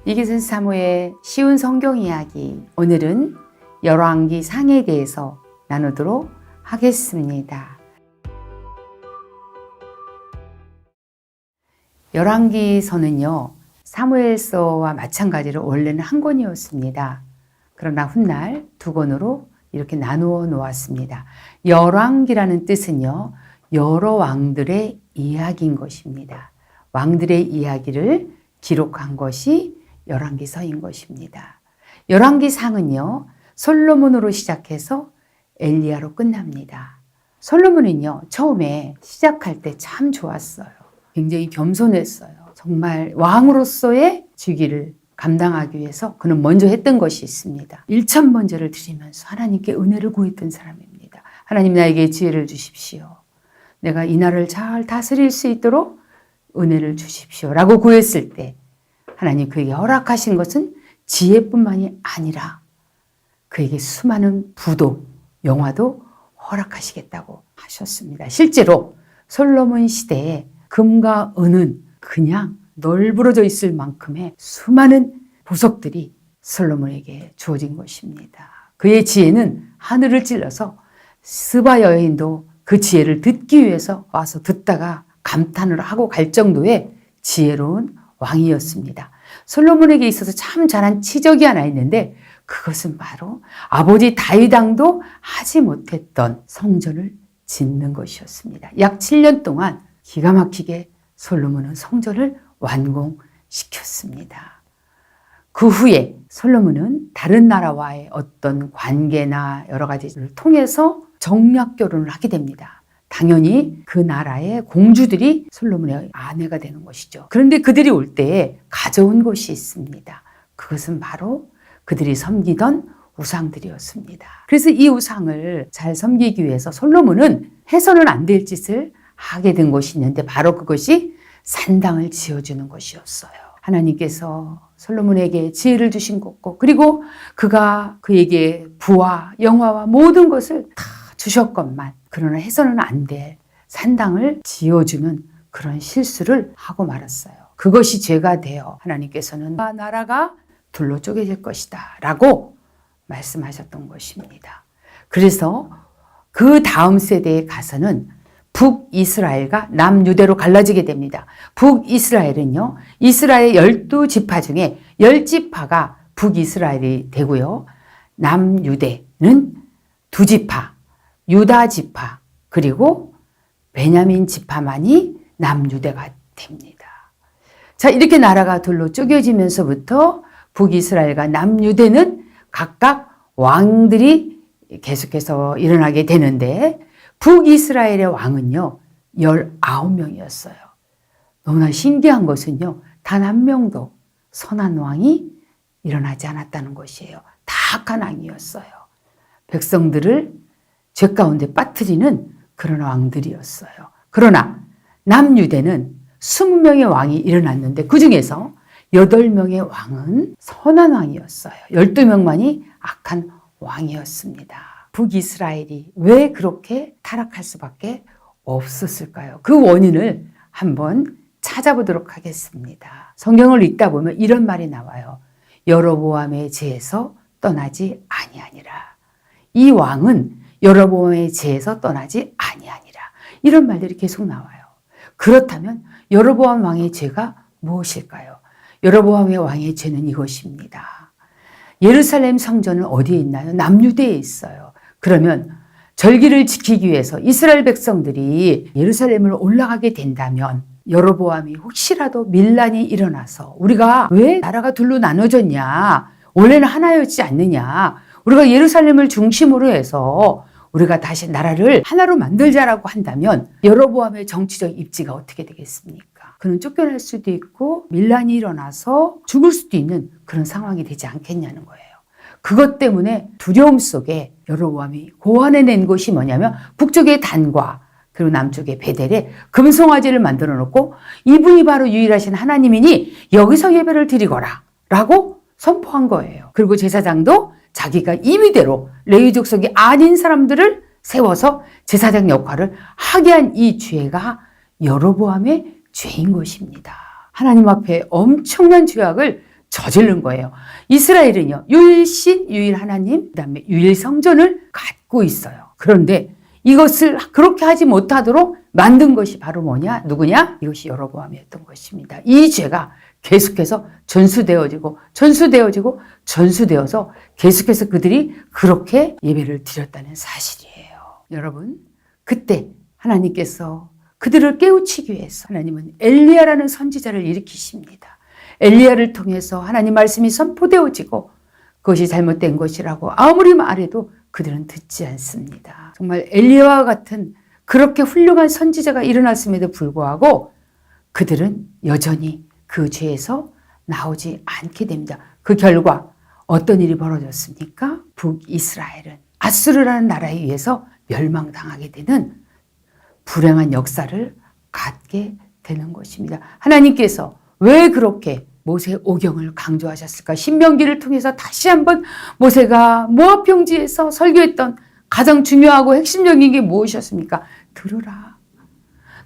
이기순 사모의 쉬운 성경 이야기, 오늘은 열왕기 상에 대해서 나누도록 하겠습니다. 열왕기서는요, 사무엘서와 마찬가지로 원래는 한 권이었습니다. 그러나 훗날 두 권으로 이렇게 나누어 놓았습니다. 열왕기라는 뜻은요, 여러 왕들의 이야기인 것입니다. 왕들의 이야기를 기록한 것이 열왕기서인 것입니다. 열왕기상은요, 솔로몬으로 시작해서 엘리야로 끝납니다. 솔로몬은요, 처음에 시작할 때 참 좋았어요. 굉장히 겸손했어요. 정말 왕으로서의 직위를 감당하기 위해서 그는 먼저 했던 것이 있습니다. 일천번제를 드리면서 하나님께 은혜를 구했던 사람입니다. 하나님, 나에게 지혜를 주십시오. 내가 이 나라를 잘 다스릴 수 있도록 은혜를 주십시오 라고 구했을 때 하나님 그에게 허락하신 것은 지혜뿐만이 아니라 그에게 수많은 부도, 영화도 허락하시겠다고 하셨습니다. 실제로 솔로몬 시대에 금과 은은 그냥 널브러져 있을 만큼의 수많은 보석들이 솔로몬에게 주어진 것입니다. 그의 지혜는 하늘을 찔러서 스바 여인도 그 지혜를 듣기 위해서 와서 듣다가 감탄을 하고 갈 정도의 지혜로운 왕이었습니다. 솔로몬에게 있어서 참 잘한 치적이 하나 있는데 그것은 바로 아버지 다윗 왕도 하지 못했던 성전을 짓는 것이었습니다. 약 7년 동안 기가 막히게 솔로몬은 성전을 완공시켰습니다. 그 후에 솔로몬은 다른 나라와의 어떤 관계나 여러 가지를 통해서 정략 결혼을 하게 됩니다. 당연히 그 나라의 공주들이 솔로몬의 아내가 되는 것이죠. 그런데 그들이 올 때에 가져온 것이 있습니다. 그것은 바로 그들이 섬기던 우상들이었습니다. 그래서 이 우상을 잘 섬기기 위해서 솔로몬은 해서는 안 될 짓을 하게 된 것이 있는데 바로 그것이 산당을 지어주는 것이었어요. 하나님께서 솔로몬에게 지혜를 주신 것고 그리고 그가 그에게 부와 영화와 모든 것을 다 주셨건만 그러나 해서는 안 될 산당을 지어주는 그런 실수를 하고 말았어요. 그것이 죄가 되어 하나님께서는 나라가 둘로 쪼개질 것이다 라고 말씀하셨던 것입니다. 그래서 그 다음 세대에 가서는 북이스라엘과 남유대로 갈라지게 됩니다. 북이스라엘은요, 이스라엘 12지파 중에 10지파가 북이스라엘이 되고요. 남유대는 2지파, 유다 지파, 그리고 베냐민 지파만이 남유대가 됩니다. 자, 이렇게 나라가 둘로 쪼개지면서부터 북이스라엘과 남유대는 각각 왕들이 계속해서 일어나게 되는데 북이스라엘의 왕은요, 19명이었어요. 너무나 신기한 것은요, 단 한 명도 선한 왕이 일어나지 않았다는 것이에요. 다 악한 왕이었어요. 백성들을 죄 가운데 빠뜨리는 그런 왕들이었어요. 그러나 남유대는 20명의 왕이 일어났는데 그 중에서 8명의 왕은 선한 왕이었어요. 12명만이 악한 왕이었습니다. 북이스라엘이 왜 그렇게 타락할 수밖에 없었을까요? 그 원인을 한번 찾아보도록 하겠습니다. 성경을 읽다 보면 이런 말이 나와요. 여로보암의 죄에서 떠나지 아니하니라. 이 왕은 여로보암의 죄에서 떠나지 아니하니라. 이런 말들이 계속 나와요. 그렇다면 여로보암 왕의 죄가 무엇일까요? 여로보암 왕의 죄는 이것입니다. 예루살렘 성전은 어디에 있나요? 남유대에 있어요. 그러면 절기를 지키기 위해서 이스라엘 백성들이 예루살렘을 올라가게 된다면 여로보암이 혹시라도 밀란이 일어나서 우리가 왜 나라가 둘로 나눠졌냐? 원래는 하나였지 않느냐? 우리가 예루살렘을 중심으로 해서 우리가 다시 나라를 하나로 만들자라고 한다면 여로보암의 정치적 입지가 어떻게 되겠습니까? 그는 쫓겨날 수도 있고 밀란이 일어나서 죽을 수도 있는 그런 상황이 되지 않겠냐는 거예요. 그것 때문에 두려움 속에 여로보암이 고안해낸 것이 뭐냐면 북쪽의 단과 그리고 남쪽의 베델에 금송아지를 만들어 놓고 이분이 바로 유일하신 하나님이니 여기서 예배를 드리거라 라고 선포한 거예요. 그리고 제사장도 자기가 임의대로 레위 족속이 아닌 사람들을 세워서 제사장 역할을 하게 한 이 죄가 여로보암의 죄인 것입니다. 하나님 앞에 엄청난 죄악을 저지른 거예요. 이스라엘은요, 유일신, 유일 하나님, 그 다음에 유일 성전을 갖고 있어요. 그런데 이것을 그렇게 하지 못하도록 만든 것이 바로 뭐냐? 누구냐? 이것이 여로보암이었던 것입니다. 이 죄가 계속해서 전수되어지고 전수되어서 계속해서 그들이 그렇게 예배를 드렸다는 사실이에요. 여러분, 그때 하나님께서 그들을 깨우치기 위해서 하나님은 엘리야라는 선지자를 일으키십니다. 엘리야를 통해서 하나님 말씀이 선포되어지고 그것이 잘못된 것이라고 아무리 말해도 그들은 듣지 않습니다. 정말 엘리야와 같은 그렇게 훌륭한 선지자가 일어났음에도 불구하고 그들은 여전히 그 죄에서 나오지 않게 됩니다. 그 결과 어떤 일이 벌어졌습니까? 북이스라엘은 아수르라는 나라에 의해서 멸망당하게 되는 불행한 역사를 갖게 되는 것입니다. 하나님께서 왜 그렇게 모세 오경을 강조하셨을까? 신명기를 통해서 다시 한번 모세가 모압 평지에서 설교했던 가장 중요하고 핵심적인 게 무엇이었습니까? 들으라.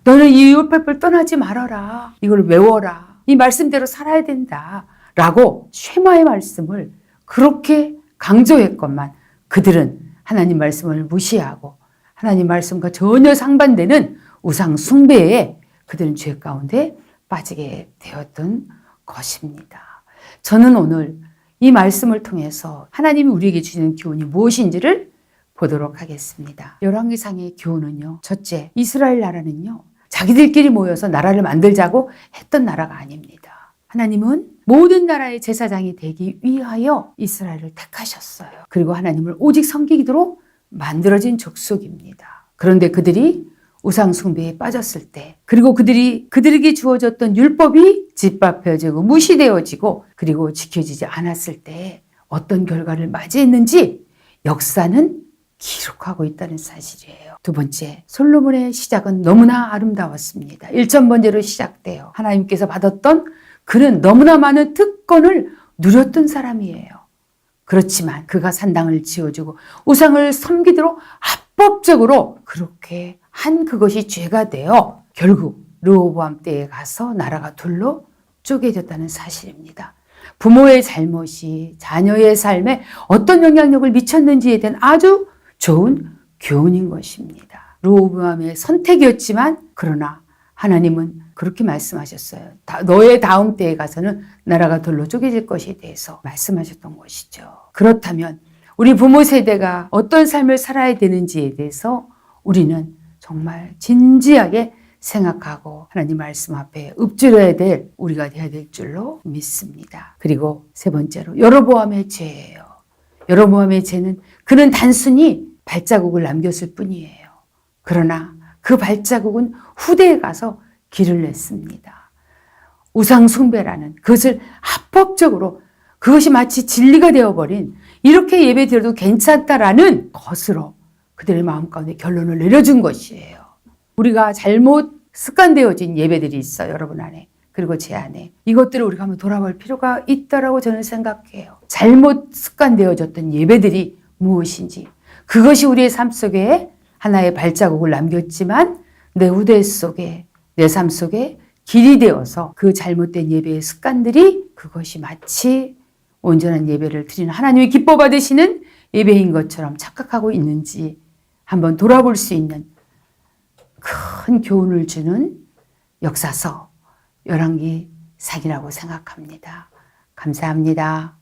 너는 이 율법을 떠나지 말아라. 이걸 외워라. 이 말씀대로 살아야 된다. 라고 쉐마의 말씀을 그렇게 강조했건만 그들은 하나님 말씀을 무시하고 하나님 말씀과 전혀 상반되는 우상 숭배에 그들은 죄 가운데 빠지게 되었던 것입니다. 저는 오늘 이 말씀을 통해서 하나님이 우리에게 주시는 교훈이 무엇인지를 보도록 하겠습니다. 열왕기상의 교훈은요. 첫째, 이스라엘 나라는요. 자기들끼리 모여서 나라를 만들자고 했던 나라가 아닙니다. 하나님은 모든 나라의 제사장이 되기 위하여 이스라엘을 택하셨어요. 그리고 하나님을 오직 섬기도록 만들어진 족속입니다. 그런데 그들이 우상 숭배에 빠졌을 때, 그리고 그들에게 주어졌던 율법이 짓밟혀지고 무시되어지고 그리고 지켜지지 않았을 때 어떤 결과를 맞이했는지 역사는 기록하고 있다는 사실이에요. 두 번째, 솔로몬의 시작은 너무나 아름다웠습니다. 1,000번째로 시작돼요. 하나님께서 받았던 그는 너무나 많은 특권을 누렸던 사람이에요. 그렇지만 그가 산당을 지어주고 우상을 섬기도록 합법적으로 그렇게 한 그것이 죄가 되어 결국 르호보암 때에 가서 나라가 둘로 쪼개졌다는 사실입니다. 부모의 잘못이 자녀의 삶에 어떤 영향력을 미쳤는지에 대한 아주 좋은 교훈인 것입니다. 르호보암의 선택이었지만 그러나 하나님은 그렇게 말씀하셨어요. 너의 다음 때에 가서는 나라가 둘로 쪼개질 것에 대해서 말씀하셨던 것이죠. 그렇다면 우리 부모 세대가 어떤 삶을 살아야 되는지에 대해서 우리는 정말 진지하게 생각하고 하나님 말씀 앞에 읊조려야 될 우리가 되어야 될 줄로 믿습니다. 그리고 세 번째로 여로보암의 죄예요. 여로보암의 죄는 그는 단순히 발자국을 남겼을 뿐이에요. 그러나 그 발자국은 후대에 가서 길을 냈습니다. 우상 숭배라는 그것을 합법적으로 그것이 마치 진리가 되어버린 이렇게 예배 드려도 괜찮다라는 것으로 그들의 마음 가운데 결론을 내려준 것이에요. 우리가 잘못 습관되어진 예배들이 있어요. 여러분 안에. 그리고 제 안에. 이것들을 우리가 한번 돌아볼 필요가 있다라고 저는 생각해요. 잘못 습관되어졌던 예배들이 무엇인지. 그것이 우리의 삶 속에 하나의 발자국을 남겼지만 내 후대 속에 내 삶 속에 길이 되어서 그 잘못된 예배의 습관들이 그것이 마치 온전한 예배를 드리는 하나님이 기뻐 받으시는 예배인 것처럼 착각하고 있는지 한번 돌아볼 수 있는 큰 교훈을 주는 역사서 열왕기상이라고 생각합니다. 감사합니다.